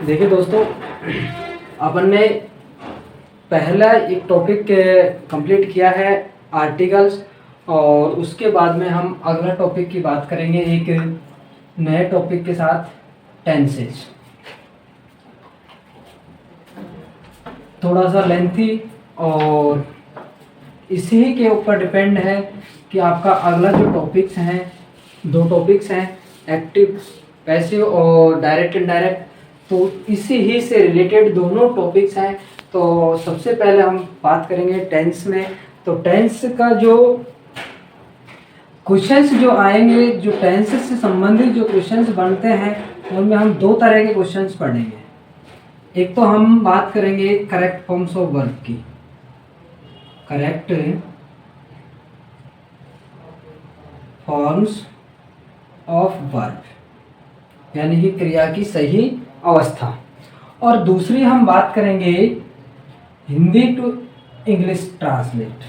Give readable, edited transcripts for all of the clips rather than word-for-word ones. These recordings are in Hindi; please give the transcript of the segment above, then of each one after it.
देखिए दोस्तों, अपन ने पहला एक टॉपिक कंप्लीट किया है आर्टिकल्स, और उसके बाद में हम अगला टॉपिक की बात करेंगे एक नए टॉपिक के साथ, टेंसेज। थोड़ा सा लेंथी और इसी के ऊपर डिपेंड है कि आपका अगला जो टॉपिक्स हैं, दो टॉपिक्स हैं, एक्टिव पैसिव और डायरेक्ट इनडायरेक्ट, तो इसी ही से रिलेटेड दोनों टॉपिक्स हैं। तो सबसे पहले हम बात करेंगे टेंस में। तो टेंस का जो क्वेश्चंस जो आएंगे, जो टेंस से संबंधित जो क्वेश्चंस बनते हैं, उनमें हम दो तरह के क्वेश्चंस पढ़ेंगे। एक तो हम बात करेंगे करेक्ट फॉर्म्स ऑफ वर्ब की, करेक्ट फॉर्म्स ऑफ वर्ब यानी कि क्रिया की सही अवस्था, और दूसरी हम बात करेंगे Hindi to English translate,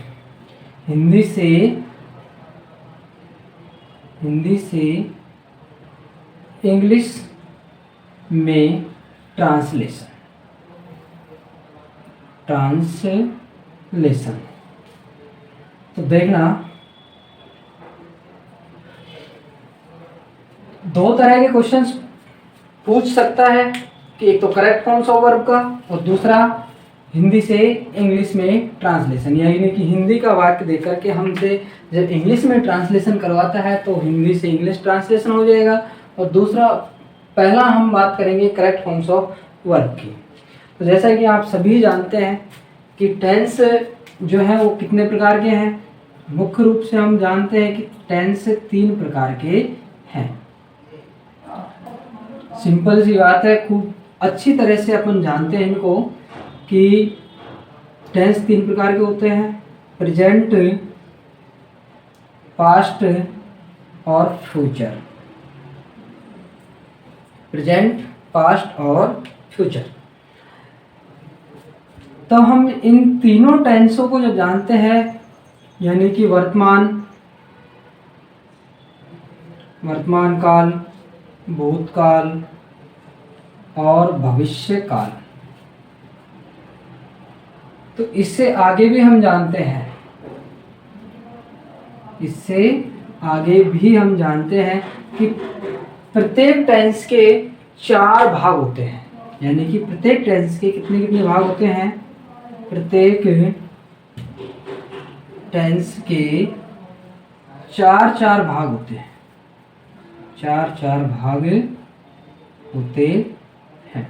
Hindi से इंग्लिश में ट्रांसलेशन। तो देखना, दो तरह के क्वेश्चंस पूछ सकता है कि एक तो करेक्ट फॉर्म्स ऑफ वर्ब का, और दूसरा हिंदी से इंग्लिश में ट्रांसलेशन, यानी कि हिंदी का वाक्य देकर के हमसे जब इंग्लिश में ट्रांसलेशन करवाता है तो हिंदी से इंग्लिश ट्रांसलेशन हो जाएगा। और दूसरा, पहला हम बात करेंगे करेक्ट फॉर्म्स ऑफ वर्ब की। तो जैसा कि आप सभी जानते हैं कि टेंस जो है वो कितने प्रकार के हैं। मुख्य रूप से हम जानते हैं कि टेंस 3 प्रकार के हैं। सिंपल सी बात है, खूब अच्छी तरह से अपन जानते हैं इनको कि टेंस 3 प्रकार के होते हैं, प्रेजेंट, पास्ट और फ्यूचर। प्रेजेंट, पास्ट और फ्यूचर। तो हम इन तीनों टेंसों को जब जानते हैं, यानी कि वर्तमान काल, भूतकाल और भविष्य काल, तो इससे आगे भी हम जानते हैं, कि प्रत्येक टेंस के 4 भाग होते हैं। यानी कि प्रत्येक टेंस के कितने भाग होते हैं, प्रत्येक टेंस के 4 भाग होते हैं, 4 भाग होते हैं।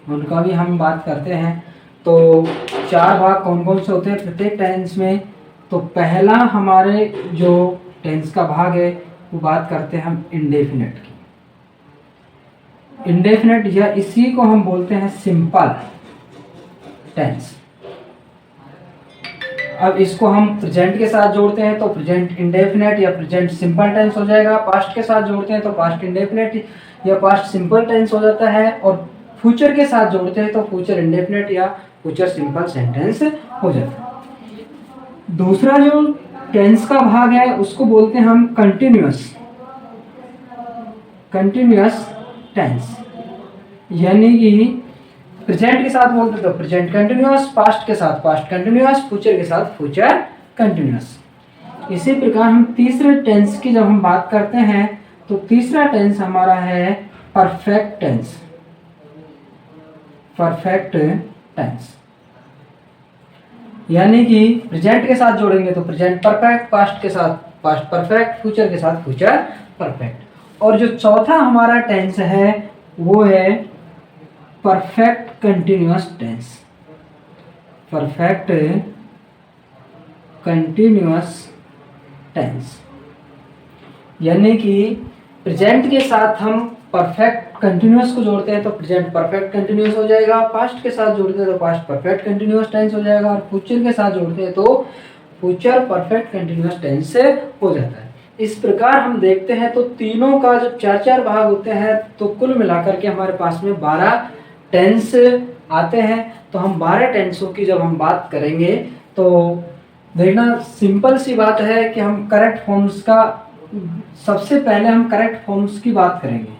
उनका भी हम बात करते हैं। तो 4 भाग कौन कौन से होते हैं प्रत्येक टेंस में। तो पहला हमारे जो टेंस का भाग है वो बात करते हैं हम इंडेफिनिट की। इंडेफिनिट या इसी को हम बोलते हैं सिंपल टेंस। अब इसको हम प्रेजेंट के साथ जोड़ते हैं तो प्रेजेंट इंडेफिनिट या प्रेजेंट सिंपल टेंस हो जाएगा। पास्ट के साथ जोड़ते हैं तो पास्ट इंडेफिनिट या पास्ट सिंपल टेंस हो जाता है। और फ्यूचर के साथ जोड़ते हैं तो फ्यूचर इंडेफिनिट या फ्यूचर सिंपल सेंटेंस हो जाता है। दूसरा जो टेंस का भाग है उसको बोलते हैं हम कंटिन्यूअस टेंस, यानी कि प्रेजेंट के साथ बोलते तो प्रेजेंट कंटिन्यूअस, पास्ट के साथ पास्ट कंटिन्यूअस, फ्यूचर के साथ फ्यूचर कंटिन्यूअस। इसी प्रकार हम तीसरे टेंस की जब हम बात करते हैं तो तीसरा टेंस हमारा है परफेक्ट टेंस, यानी कि प्रेजेंट के साथ जोड़ेंगे तो प्रेजेंट परफेक्ट, पास्ट के साथ पास्ट परफेक्ट, फ्यूचर के साथ फ्यूचर परफेक्ट। और जो चौथा हमारा टेंस है वो है परफेक्ट कंटिन्यूअस टेंस, यानी कि प्रेजेंट के साथ हम परफेक्ट कंटिन्यूअस को जोड़ते हैं तो प्रेजेंट परफेक्ट कंटिन्यूअस हो जाएगा, पास्ट के साथ जोड़ते हैं तो पास्ट परफेक्ट कंटिन्यूअस टेंस हो जाएगा, और फ्यूचर के साथ जोड़ते हैं तो फ्यूचर परफेक्ट कंटिन्यूअस टेंस हो जाता है। इस प्रकार हम देखते हैं तो तीनों का जब 4 भाग होते हैं तो कुल मिलाकर के हमारे पास में 12 टेंस आते हैं। तो हम 12 टेंसों की जब हम बात करेंगे तो देखना, सिंपल सी बात है कि हम करेक्ट फॉर्म्स का, सबसे पहले हम करेक्ट फॉर्म्स की बात करेंगे,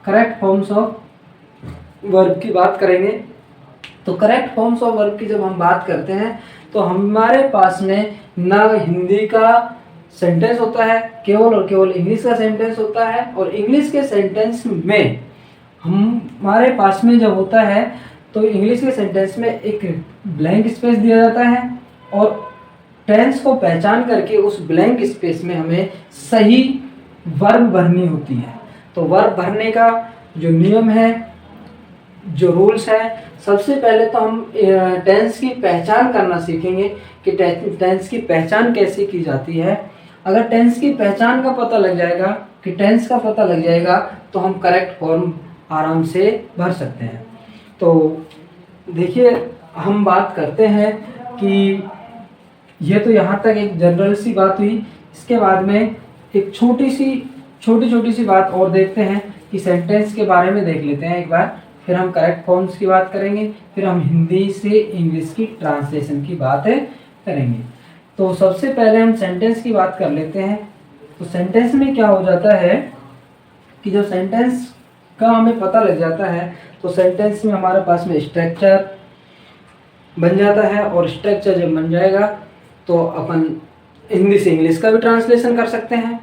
करेक्ट फॉर्म्स ऑफ वर्ब की बात करेंगे तो करेक्ट फॉर्म्स ऑफ वर्ब की जब हम बात करते हैं तो हमारे पास में ना हिंदी का सेंटेंस होता है केवल और केवल इंग्लिश का सेंटेंस होता है, और इंग्लिश के सेंटेंस में हमारे पास में जब होता है तो इंग्लिश के सेंटेंस में एक ब्लैंक स्पेस दिया जाता है और टेंस को पहचान करके उस ब्लैंक स्पेस में हमें सही वर्ब भरनी होती है। तो वर्ब भरने का जो नियम है, जो रूल्स है, सबसे पहले तो हम टेंस की पहचान करना सीखेंगे कि टेंस की पहचान कैसे की जाती है। अगर टेंस की पहचान का पता लग जाएगा कि टेंस का पता लग जाएगा तो हम करेक्ट फॉर्म आराम से भर सकते हैं। तो देखिए हम बात करते हैं कि ये तो यहाँ तक एक जनरल सी बात हुई। इसके बाद में एक छोटी सी बात और देखते हैं कि सेंटेंस के बारे में देख लेते हैं एक बार, फिर हम करेक्ट फॉर्म्स की बात करेंगे, फिर हम हिंदी से इंग्लिश की ट्रांसलेशन की बात करेंगे। तो सबसे पहले हम सेंटेंस की बात कर लेते हैं। तो सेंटेंस में क्या हो जाता है कि जब सेंटेंस का हमें पता लग जाता है तो सेंटेंस में हमारे पास में स्ट्रक्चर बन जाता है, और स्ट्रक्चर जब बन जाएगा तो अपन हिंदी से इंग्लिश का भी ट्रांसलेशन कर सकते हैं,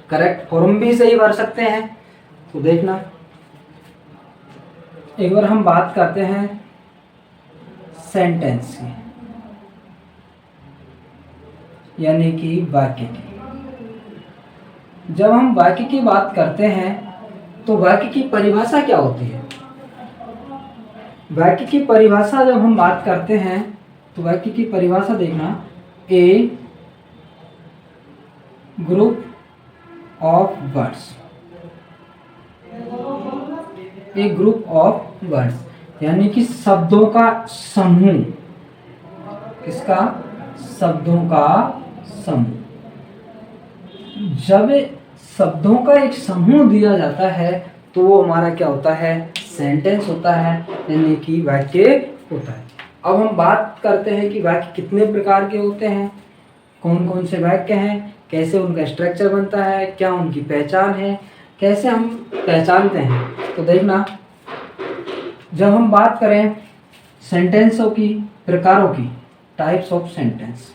करेक्ट फॉर्म भी सही भर सकते हैं। तो देखना एक बार हम बात करते हैं सेंटेंस की, यानी कि वाक्य की। जब हम वाक्य की बात करते हैं तो वाक्य की परिभाषा क्या होती है? वाक्य की परिभाषा जब हम बात करते हैं तो वाक्य की परिभाषा देखना, a group of words, a group of words यानी कि शब्दों का समूह। किसका? शब्दों का समूह। जब शब्दों का एक समूह दिया जाता है तो वो हमारा क्या होता है? सेंटेंस होता है, यानी कि वाक्य होता है। अब हम बात करते हैं कि वाक्य कितने प्रकार के होते हैं, कौन कौन से वाक्य हैं, कैसे उनका स्ट्रक्चर बनता है, क्या उनकी पहचान है, कैसे हम पहचानते हैं। तो देखना जब हम बात करें सेंटेंसों की प्रकारों की, types of sentence,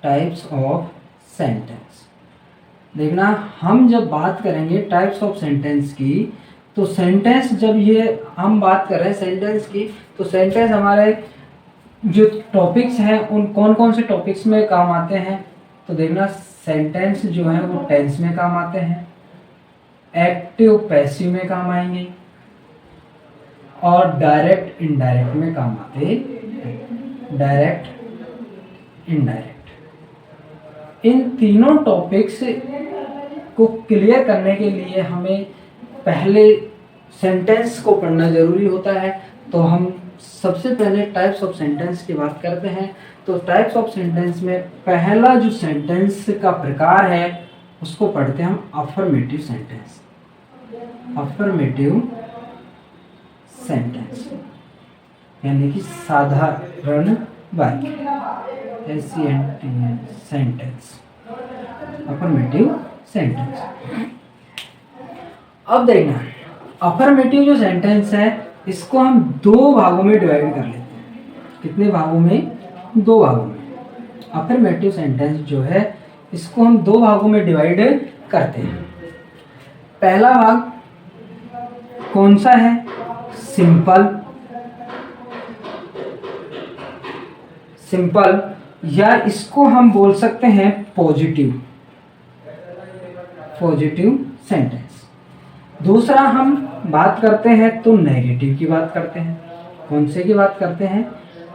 types of sentence, देखना हम जब बात करेंगे टाइप्स ऑफ सेंटेंस की तो सेंटेंस जब ये हम बात कर रहे हैं सेंटेंस की तो सेंटेंस हमारे जो टॉपिक्स हैं उन कौन कौन से टॉपिक्स में काम आते हैं। तो देखना सेंटेंस जो है वो टेंस में काम आते हैं, एक्टिव पैसिव में काम आएंगे और डायरेक्ट इनडायरेक्ट में काम आते हैं। डायरेक्ट इनडायरेक्ट इन तीनों टॉपिक्स को क्लियर करने के लिए हमें पहले सेंटेंस को पढ़ना जरूरी होता है। तो हम सबसे पहले टाइप्स ऑफ सेंटेंस की बात करते हैं। तो टाइप्स ऑफ सेंटेंस में पहला जो सेंटेंस का प्रकार है उसको पढ़ते हैं हम अफर्मेटिव सेंटेंस। अफर्मेटिव सेंटेंस यानी कि साधारण वाक्य, सेंटेंस, अफर्मेटिव सेंटेंस। अब देखना अफर्मेटिव जो सेंटेंस है इसको हम दो भागों में डिवाइड कर लेते हैं। कितने भागों में? दो भागों में। अफर्मेटिव सेंटेंस जो है इसको हम दो भागों में डिवाइड करते हैं। पहला भाग कौन सा है? सिंपल, सिंपल या इसको हम बोल सकते हैं पॉजिटिव, पॉजिटिव सेंटेंस। दूसरा हम बात करते हैं तो नेगेटिव की बात करते हैं। कौन से की बात करते हैं?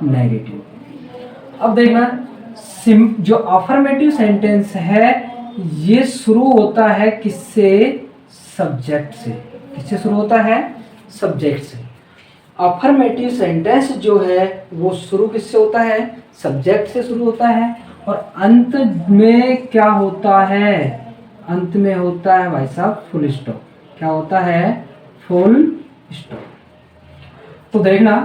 नेगेटिव। अब देखना जो अफर्मेटिव सेंटेंस है ये शुरू होता है किससे? सब्जेक्ट से। किससे शुरू होता है? सब्जेक्ट से। अफर्मेटिव सेंटेंस जो है वो शुरू किससे होता है? सब्जेक्ट से शुरू होता है। और अंत में क्या होता है? अंत में होता है भाई साहब फुल स्टॉप। क्या होता है? Full stop. तो देखना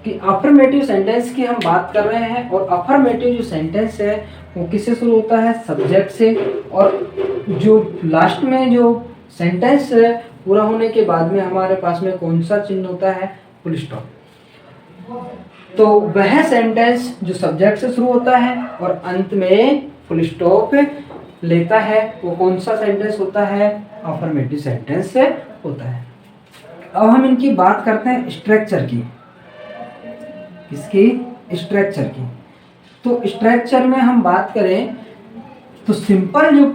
कि अफर्मेटिव सेंटेंस की हम बात कर रहे हैं और अफर्मेटिव जो सेंटेंस है वो किससे शुरू होता है? सब्जेक्ट से। और जो लास्ट में जो सेंटेंस पूरा होने के बाद में हमारे पास में कौन सा चिन्ह होता है? Full stop. तो वह सेंटेंस जो सब्जेक्ट से शुरू होता है और अंत में फुल स्टॉप लेता है वो कौन सा सेंटेंस होता है? अफर्मेटिव सेंटेंस होता है। अब हम इनकी बात करते हैं स्ट्रक्चर की। इसकी स्ट्रक्चर की, तो स्ट्रक्चर में हम बात करें तो सिंपल जो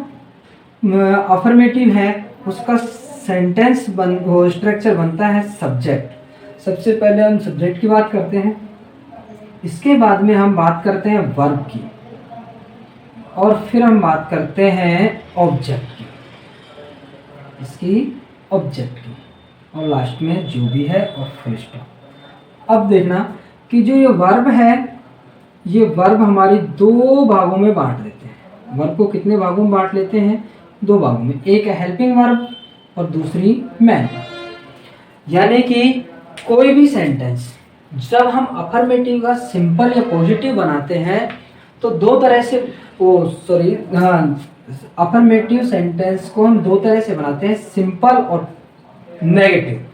अफर्मेटिव है उसका सेंटेंस स्ट्रक्चर बनता है सब्जेक्ट। सबसे पहले हम सब्जेक्ट की बात करते हैं, इसके बाद में हम बात करते हैं वर्ब की, और फिर हम बात करते हैं ऑब्जेक्ट की, इसकी ऑब्जेक्ट की, और लास्ट में जो भी है और फुल स्टॉप। अब देखना कि जो ये वर्ब है, ये वर्ब हमारी दो भागों में बांट देते हैं। वर्ब को कितने भागों में बांट लेते हैं? दो भागों में। एक है हेल्पिंग वर्ब और दूसरी मैन वर्ब। यानी कि कोई भी सेंटेंस जब हम अफर्मेटिव का सिंपल या पॉजिटिव बनाते हैं तो दो तरह से अफर्मेटिव सेंटेंस को हम दो तरह से बनाते हैं, सिंपल और नेगेटिव।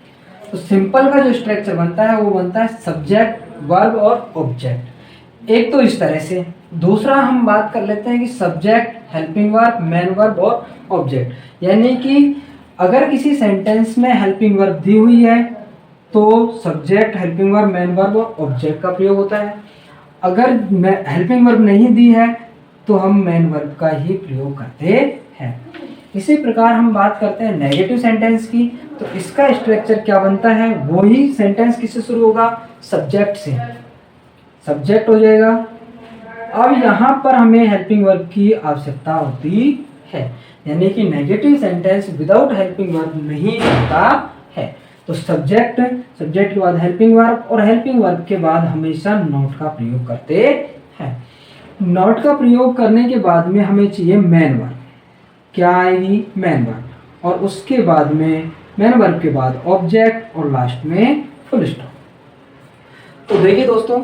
तो सिंपल का जो स्ट्रक्चर बनता है वो बनता है सब्जेक्ट, वर्ब और ऑब्जेक्ट। एक तो इस तरह से। दूसरा हम बात कर लेते हैं कि subject, helping verb, main verb और ऑब्जेक्ट। यानी कि अगर किसी सेंटेंस में हेल्पिंग वर्ब दी हुई है तो subject, helping verb, main verb और ऑब्जेक्ट का प्रयोग होता है। अगर हेल्पिंग वर्ब नहीं दी है तो हम मेन वर्ब का ही प्रयोग करते हैं। इसी प्रकार हम बात करते हैं नेगेटिव सेंटेंस की। तो इसका स्ट्रक्चर क्या बनता है? वही सेंटेंस किससे शुरू होगा? सब्जेक्ट से। सब्जेक्ट हो जाएगा। अब यहाँ पर हमें हेल्पिंग वर्ब की आवश्यकता होती है, यानी कि negative sentence without helping verb नहीं होता है। तो सब्जेक्ट, सब्जेक्ट के बाद हेल्पिंग वर्ब और हेल्पिंग वर्ब के बाद हमेशा नॉट का प्रयोग करते हैं। नॉट का प्रयोग करने के बाद में हमें चाहिए मेन वर्ब। क्या आएगी? Main verb. और उसके बाद में मेन वर्ब के बाद ऑब्जेक्ट और लास्ट में फुल स्टॉप। तो देखिए दोस्तों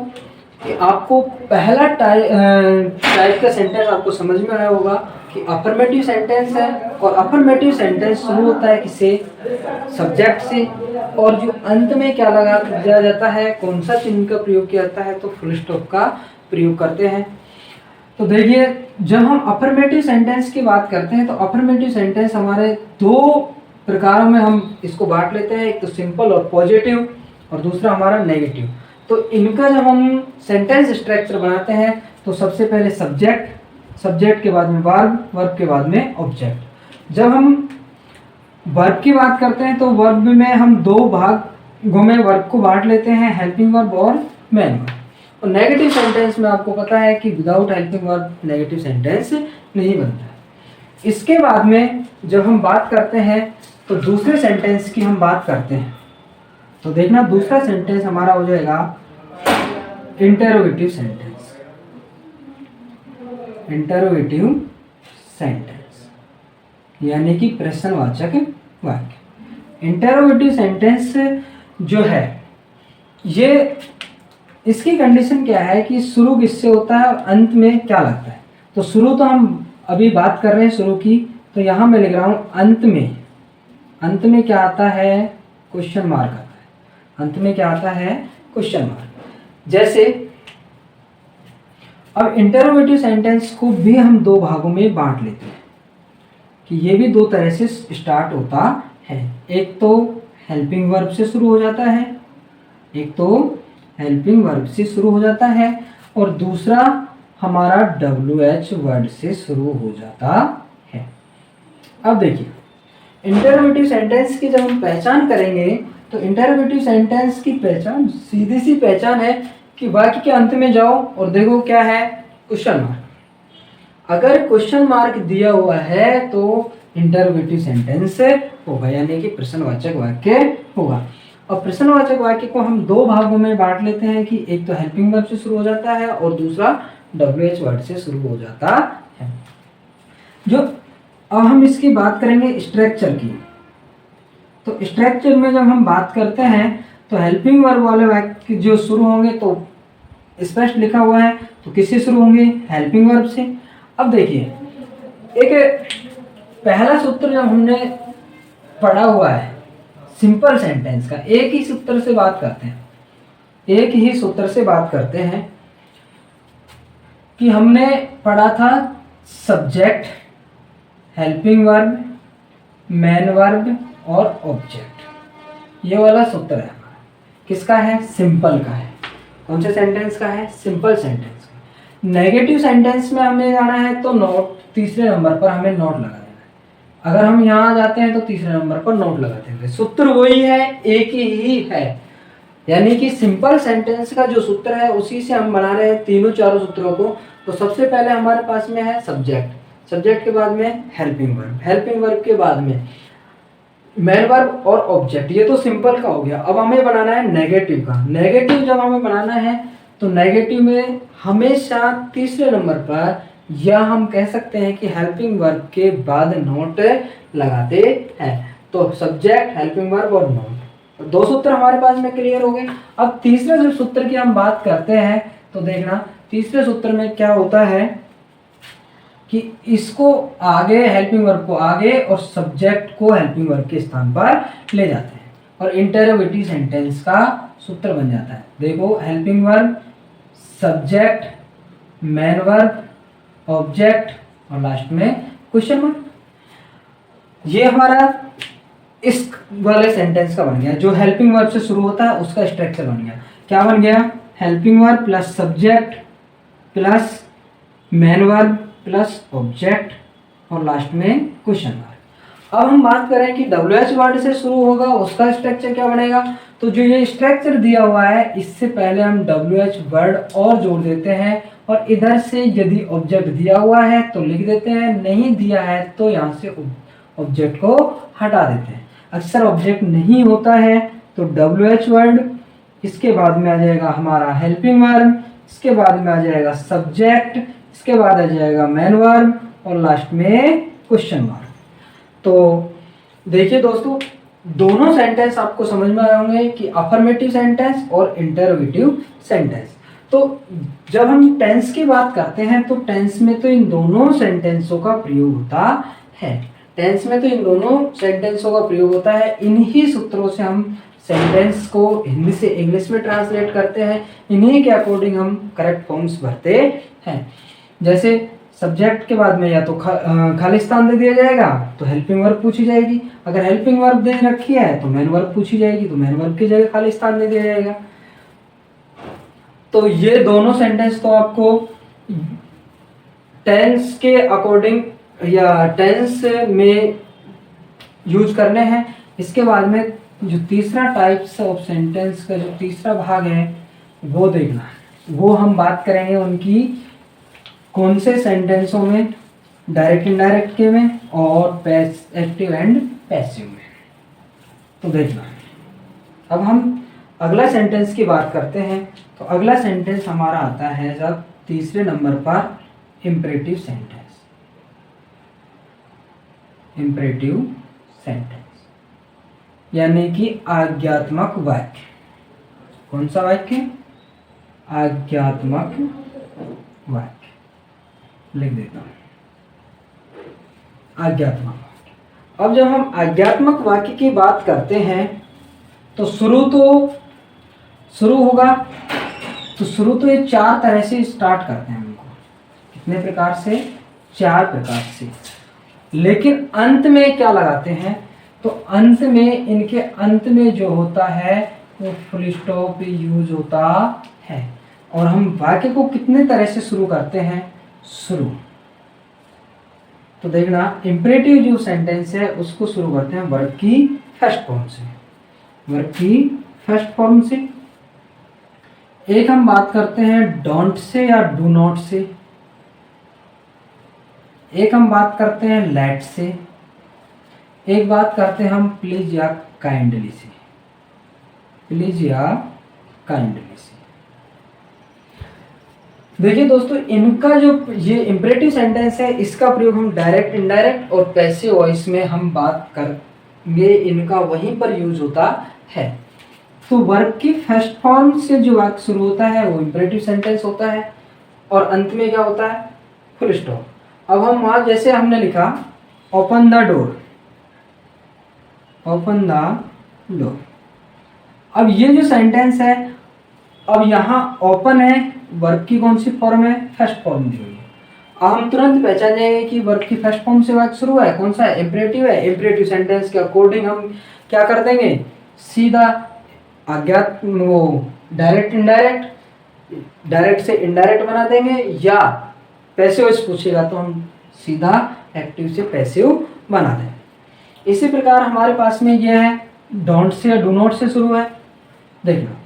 कि आपको पहला टाइप का सेंटेंस आपको समझ में आया होगा कि अफर्मेटिव सेंटेंस है, और अफर्मेटिव सेंटेंस शुरू होता है किससे? सब्जेक्ट से। और जो अंत में क्या लगा दिया जाता है, कौन सा चिन्ह का प्रयोग किया जाता है? तो फुल स्टॉप का प्रयोग करते हैं। तो देखिए जब हम अफर्मेटिव सेंटेंस की बात करते हैं तो अफर्मेटिव सेंटेंस हमारे दो प्रकारों में हम इसको बांट लेते हैं, एक तो सिंपल और पॉजिटिव और दूसरा हमारा नेगेटिव। तो इनका जब हम सेंटेंस स्ट्रक्चर बनाते हैं तो सबसे पहले सब्जेक्ट, सब्जेक्ट के बाद में वर्ब, वर्ब के बाद में ऑब्जेक्ट। जब हम वर्ब की बात करते हैं तो वर्ब में हम दो भागों में वर्ब को बांट लेते हैं, हेल्पिंग वर्ब और मेन वर्ब। और नेगेटिव सेंटेंस में आपको पता है कि without helping verb negative sentence नहीं बनता। इसके बाद में जब हम बात करते हैं तो दूसरे सेंटेंस की हम बात करते हैं। तो देखना दूसरा सेंटेंस हमारा हो जाएगा इंटरोगेटिव सेंटेंस। इंटरोगेटिव सेंटेंस यानी कि प्रश्नवाचक वाक्य। इंटरोगेटिव सेंटेंस जो है ये, इसकी कंडीशन क्या है कि शुरू किससे होता है और अंत में क्या लगता है? तो शुरू तो हम अभी बात कर रहे हैं शुरू की, तो यहाँ मैं लिख रहा हूँ अंत में। अंत में क्या आता है? क्वेश्चन मार्क आता है। अंत में क्या आता है? Question mark. जैसे अब इंटरोगेटिव सेंटेंस को भी हम दो भागों में बांट लेते हैं कि ये भी दो तरह से स्टार्ट होता है। एक तो हेल्पिंग वर्ब से शुरू हो जाता है, एक तो हेल्पिंग वर्ब से शुरू हो जाता है, और दूसरा हमारा WH वर्ड से शुरू हो जाता है। अब देखिए इंटरोगेटिव सेंटेंस की जब हम पहचान करेंगे तो इंटरोगेटिव सेंटेंस की पहचान, सीधी सी पहचान है कि वाक्य के अंत में जाओ और देखो क्या है? Question mark. अगर क्वेश्चन मार्क दिया हुआ है तो इंटरोगेटिव सेंटेंस होगा, यानी कि प्रश्नवाचक वाक्य होगा। और प्रश्नवाचक वाक्य को हम दो भागों में बांट लेते हैं कि एक तो हेल्पिंग वर्ब से शुरू हो जाता है और दूसरा WH वर्ड से शुरू हो जाता है। जो अब हम इसकी बात करेंगे स्ट्रक्चर की। तो स्ट्रक्चर में जब हम बात करते हैं तो हेल्पिंग वर्ब वाले वाक्य जो शुरू होंगे तो स्पष्ट लिखा हुआ है, तो किससे शुरू होंगे? हेल्पिंग वर्ब से। अब देखिए एक पहला सूत्र जब हमने पढ़ा हुआ है सिंपल सेंटेंस का, एक ही सूत्र से बात करते हैं, एक ही सूत्र से बात करते हैं कि हमने पढ़ा था subject, helping verb, main verb और ऑब्जेक्ट। ये वाला सूत्र है हमारा, किसका है? सिंपल का है। कौन से सेंटेंस का है? सिंपल सेंटेंस का। नेगेटिव सेंटेंस में हमें जाना है तो नोट, तीसरे नंबर पर हमें नोट लगा देना है। अगर हम यहाँ जाते हैं तो तीसरे नंबर पर नोट लगाते हैं। सूत्र वही है, एक ही है, यानी कि सिंपल सेंटेंस का जो सूत्र है उसी से हम बना रहे हैं तीनों चारों सूत्रों को। तो सबसे पहले हमारे पास में है सब्जेक्ट, सब्जेक्ट के बाद में हेल्पिंग वर्ब, हेल्पिंग वर्ब के बाद में मेन वर्ब और ऑब्जेक्ट। ये तो सिंपल का हो गया। अब हमें बनाना है नेगेटिव का। नेगेटिव जब हमें बनाना है तो नेगेटिव में हमेशा तीसरे नंबर पर, या हम कह सकते हैं कि हेल्पिंग वर्ब के बाद नोट लगाते हैं। तो सब्जेक्ट, हेल्पिंग वर्ब और नोट, दो सूत्र हमारे पास में क्लियर हो गए। अब तीसरे जो सूत्र की हम बात करते हैं तो देखना तीसरे सूत्र में क्या होता है कि इसको आगे, हेल्पिंग वर्ब को आगे और सब्जेक्ट को हेल्पिंग वर्ब के स्थान पर ले जाते हैं और इंटरोगेटिव सेंटेंस का सूत्र बन जाता है। देखो, helping verb, subject, main verb, object और लास्ट में क्वेश्चन मार्क। ये हमारा इस वाले सेंटेंस का बन गया। जो हेल्पिंग वर्ब से शुरू होता है उसका स्ट्रक्चर बन गया। क्या बन गया? Helping verb plus subject plus main verb plus object और लास्ट में क्वेश्चन मार्क। अब हम बात करें कि WH वर्ड से शुरू होगा, उसका स्ट्रक्चर क्या बनेगा। तो जो ये स्ट्रक्चर दिया हुआ है, इससे पहले हम WH वर्ड और जोड़ देते हैं और इधर से यदि ऑब्जेक्ट दिया हुआ है तो लिख देते हैं, नहीं दिया है तो यहाँ से ऑब्जेक्ट को हटा देते हैं। अक्सर ऑब्जेक्ट नहीं होता है तो WH वर्ड, इसके बाद में आ जाएगा हमारा हेल्पिंग वर्ब, इसके बाद में आ जाएगा सब्जेक्ट, इसके बाद आ जाएगा मेन वर्ब और लास्ट में क्वेश्चन मार्क। तो देखिए दोस्तों, दोनों सेंटेंस आपको समझ में आए होंगे कि अफर्मेटिव सेंटेंस और इंटरोगेटिव सेंटेंस। तो जब हम टेंस की बात करते हैं तो टेंस में तो इन दोनों सेंटेंसों का प्रयोग होता है। टेंस में तो इन दोनों सेंटेंसों का प्रयोग होता है। इन्हीं सूत्रों से हम सेंटेंस को हिंदी से इंग्लिश में ट्रांसलेट करते हैं। इन्हीं के अकॉर्डिंग हम करेक्ट फॉर्म्स भरते हैं। जैसे सब्जेक्ट के बाद में या तो खाली स्थान दे दिया जाएगा तो हेल्पिंग वर्ब पूछी जाएगी। अगर हेल्पिंग वर्ब दे रखी है तो मेन वर्ब पूछी जाएगी, तो मेन वर्ब की जगह खाली स्थान दे दिया जाएगा। तो ये दोनों सेंटेंस तो आपको टेंस के अकॉर्डिंग या टेंस में यूज करने हैं। इसके बाद में जो तीसरा टाइप्स ऑफ सेंटेंस का जो तीसरा भाग है वो देखना है। वो हम बात करेंगे उनकी कौन से सेंटेंसों में, डायरेक्ट इनडायरेक्ट के में और एक्टिव एंड पैसिव में। तो देखना, अब हम अगला सेंटेंस की बात करते हैं। तो अगला सेंटेंस हमारा आता है जब तीसरे नंबर पर इंपरेटिव सेंटेंस। इंपरेटिव सेंटेंस यानी कि आज्ञात्मक वाक्य। कौन सा वाक्य? आज्ञात्मक वाक्य। लिख देता हूं, आज्ञात्मक वाक्य। अब जब हम आज्ञात्मक वाक्य की बात करते हैं तो शुरू होगा। तो शुरू तो ये चार तरह से स्टार्ट करते हैं उनको। कितने प्रकार से? चार प्रकार से। लेकिन अंत में क्या लगाते हैं? तो अंत में, इनके अंत में जो होता है वो फुल स्टॉप यूज होता है। और हम वाक्य को कितने तरह से शुरू करते हैं? शुरू। तो देखना, इंपरेटिव जो सेंटेंस है उसको शुरू करते हैं वर्ब की फर्स्ट फॉर्म से। वर्ब की फर्स्ट फॉर्म से एक हम बात करते हैं डोंट से या डू नॉट से। एक हम बात करते हैं लेट से। एक बात करते हैं हम प्लीज या काइंडली से। प्लीज या काइंडली से। देखिए दोस्तों, इनका जो ये इंपरेटिव सेंटेंस है इसका प्रयोग हम डायरेक्ट, इनडायरेक्ट और पैसिव वॉइस में हम बात करेंगे। इनका वहीं पर यूज होता है। तो वर्ब की फर्स्ट फॉर्म से जो वाक्य शुरू होता है वो इंपरेटिव सेंटेंस होता है और अंत में क्या होता है? Full stop. अब हम वहां जैसे हमने लिखा open the door, open the door. अब ये जो सेंटेंस है, अब यहाँ ओपन है, वर्ब की कौन सी फॉर्म है, फर्स्ट फॉर्म दी हुई है। अब हम तुरंत पहचान जाएंगे कि वर्ब की फर्स्ट फॉर्म से वाक्य शुरू है, कौन सा है, इम्परेटिव है। इम्परेटिव सेंटेंस के अकॉर्डिंग हम क्या कर देंगे, सीधा अज्ञात वो डायरेक्ट इनडायरेक्ट, डायरेक्ट से इनडायरेक्ट बना देंगे, या पैसिव से पूछेगा तो हम सीधा एक्टिव से पैसिव बना देंगे। इसी प्रकार हमारे पास में यह है डोंट से या डू नॉट से शुरू है। देखना,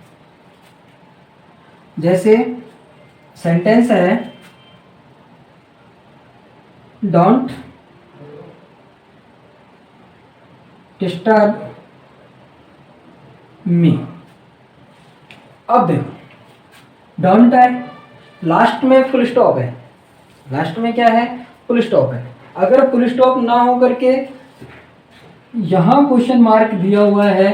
जैसे सेंटेंस है डोंट डिस्टर्ब मी। अब देखो डोंट है, लास्ट में फुल स्टॉप है, लास्ट में क्या है, फुल स्टॉप है। अगर फुल स्टॉप ना हो करके यहां क्वेश्चन मार्क दिया हुआ है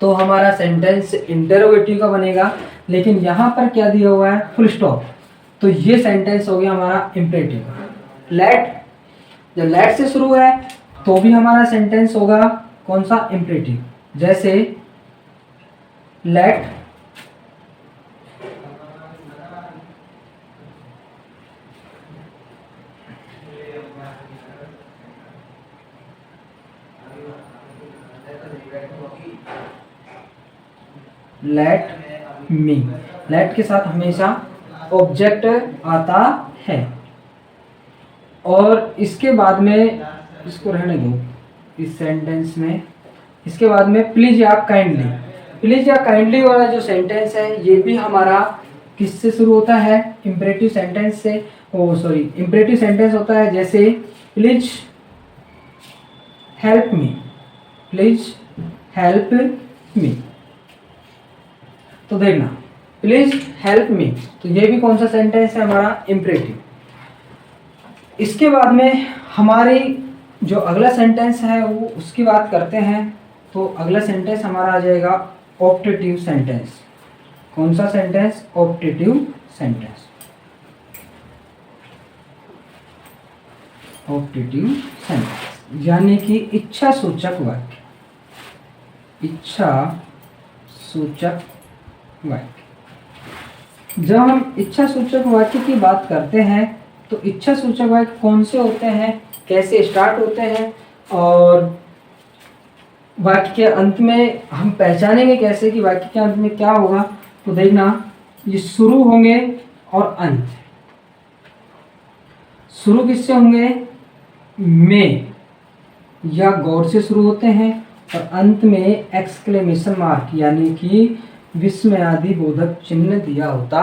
तो हमारा सेंटेंस इंटरोगेटिव का बनेगा, लेकिन यहां पर क्या दिया हुआ है, फुल स्टॉप, तो ये सेंटेंस हो गया हमारा इम्परेटिव का। लेट, जब लेट से शुरू है तो भी हमारा सेंटेंस होगा कौन सा, इम्परेटिव। जैसे लेट लेट मी, लेट के साथ हमेशा ऑब्जेक्ट आता है। और इसके बाद में, इसको रहने दो इस सेंटेंस में, इसके बाद में प्लीज या काइंडली, प्लीज या काइंडली वाला जो सेंटेंस है ये भी हमारा किससे शुरू होता है, इम्परेटिव सेंटेंस से, इम्परेटिव सेंटेंस होता है। जैसे please help me, please help me, तो देखना प्लीज हेल्प मी, तो ये भी कौन सा सेंटेंस है, हमारा इम्परेटिव। इसके बाद में हमारी जो अगला सेंटेंस है वो उसकी बात करते हैं, तो अगला सेंटेंस हमारा आ जाएगा ऑप्टेटिव सेंटेंस। कौन सा sentence, optative sentence, optative sentence यानी कि इच्छा सूचक वाक्य, इच्छा सूचक वाक्य। जब हम इच्छा सूचक वाक्य की बात करते हैं तो इच्छा सूचक वाक्य कौन से होते हैं, कैसे स्टार्ट होते हैं, और वाक्य के अंत में हम पहचानेंगे कैसे कि वाक्य के अंत में क्या होगा। तो देखना, ये शुरू होंगे और अंत, शुरू किससे होंगे, में या गॉड से शुरू होते हैं, और अंत में एक्सक्लेमेशन मार्क यानी कि विस्मयादि बोधक चिन्ह दिया होता